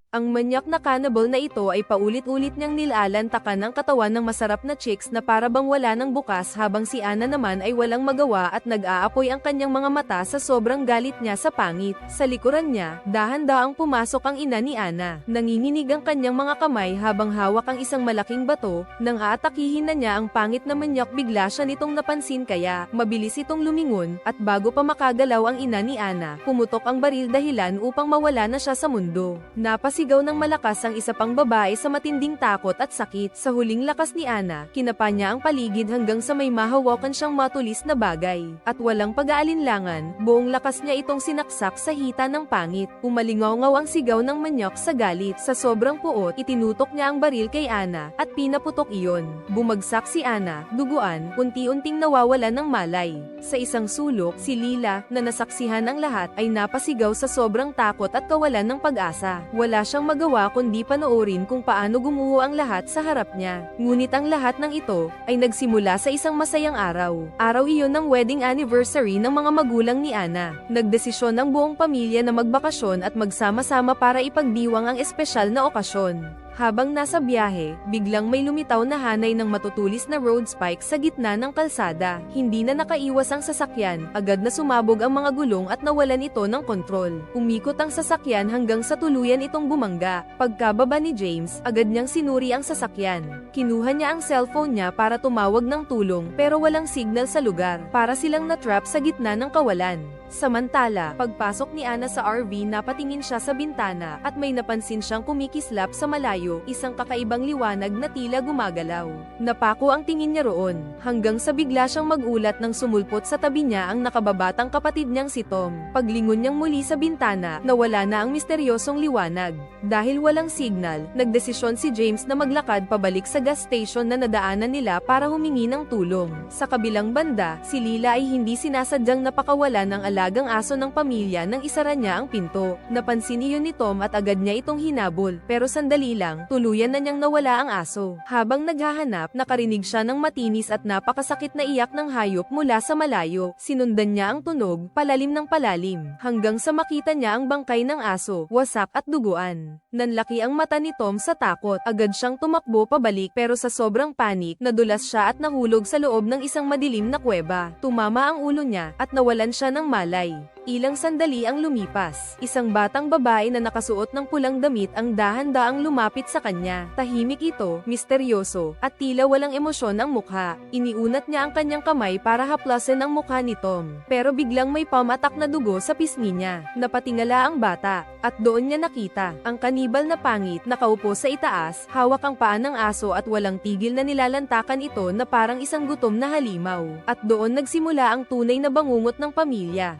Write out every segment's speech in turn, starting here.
Ang manyak na cannibal na ito ay paulit-ulit niyang nilalantakan ang katawan ng masarap na chicks na para bang wala ng bukas habang si Ana naman ay walang magawa at nag-aapoy ang kanyang mga mata sa sobrang galit niya sa pangit. Sa likuran niya, dahan-daang pumasok ang ina ni Ana. Nanginginig ang kanyang mga kamay habang hawak ang isang malaking bato. Nang aatakihin na niya ang pangit na manyak bigla siya nitong napansin kaya mabilis itong lumingon at bago pa makagalaw ang ina ni Ana, pumutok ang baril dahilan upang mawala na siya sa mundo. Napasigaw ng malakas ang isa pang babae sa matinding takot at sakit. Sa huling lakas ni Ana, kinapa niya ang paligid hanggang sa may mahawakan siyang matulis na bagay. At walang pag-aalinlangan, buong lakas niya itong sinaksak sa hita ng pangit. Umalingaw-ngaw ang sigaw ng manyak sa galit. Sa sobrang puot, itinutok niya ang baril kay Ana at pinaputok iyon. Bumagsak si Ana, duguan, unti-unting nawawala ng malay. Sa isang sulok, si Lila, na nasaksihan ang lahat, ay napasigaw sa sobrang takot at kawalan ng pag-asa. Wala siyang magawa kundi panoorin kung paano gumuho ang lahat sa harap niya. Ngunit ang lahat ng ito ay nagsimula sa isang masayang araw. Araw iyon ng wedding anniversary ng mga magulang ni Ana. Nagdesisyon ang buong pamilya na magbakasyon at magsama-sama para ipagdiwang ang espesyal na okasyon. Habang nasa biyahe, biglang may lumitaw na hanay ng matutulis na road spike sa gitna ng kalsada. Hindi na nakaiwas ang sasakyan, agad na sumabog ang mga gulong at nawalan ito ng kontrol. Umikot ang sasakyan hanggang sa tuluyan itong bumangga. Pagkababa ni James, agad niyang sinuri ang sasakyan. Kinuha niya ang cellphone niya para tumawag ng tulong pero walang signal sa lugar. Para silang na-trap sa gitna ng kawalan. Samantala, pagpasok ni Ana sa RV napatingin siya sa bintana at may napansin siyang kumikislap sa malayo, isang kakaibang liwanag na tila gumagalaw. Napako ang tingin niya roon, hanggang sa bigla siyang magulat nang sumulpot sa tabi niya ang nakababatang kapatid niyang si Tom. Paglingon niyang muli sa bintana, nawala na ang misteryosong liwanag. Dahil walang signal, nagdesisyon si James na maglakad pabalik sa gas station na nadaanan nila para humingi ng tulong. Sa kabilang banda, si Lila ay hindi sinasadyang napakawalan ng alagang aso ng pamilya nang isara niya ang pinto. Napansin iyon ni Tom at agad niya itong hinabol, pero sandali lang, tuluyan na niyang nawala ang aso. Habang naghahanap, nakarinig siya ng matinis at napakasakit na iyak ng hayop mula sa malayo. Sinundan niya ang tunog, palalim ng palalim, hanggang sa makita niya ang bangkay ng aso, wasak at duguan. Nanlaki ang mata ni Tom sa takot, agad siyang tumakbo pabalik pero sa sobrang panik, nadulas siya at nahulog sa loob ng isang madilim na kuweba. Tumama ang ulo niya at nawalan siya ng malay. Ilang sandali ang lumipas. Isang batang babae na nakasuot ng pulang damit ang dahan-daang lumapit sa kanya. Tahimik ito, misteryoso, at tila walang emosyon ang mukha. Iniunat niya ang kanyang kamay para haplasin ang mukha ni Tom. Pero biglang may pamatak na dugo sa pisngi niya. Napatingala ang bata, at doon niya nakita ang kanibal na pangit nakaupo sa itaas, hawak ang paa ng aso at walang tigil na nilalantakan ito na parang isang gutom na halimaw. At doon nagsimula ang tunay na bangungot ng pamilya.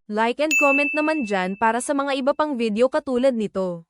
Like and comment naman dyan para sa mga iba pang video katulad nito.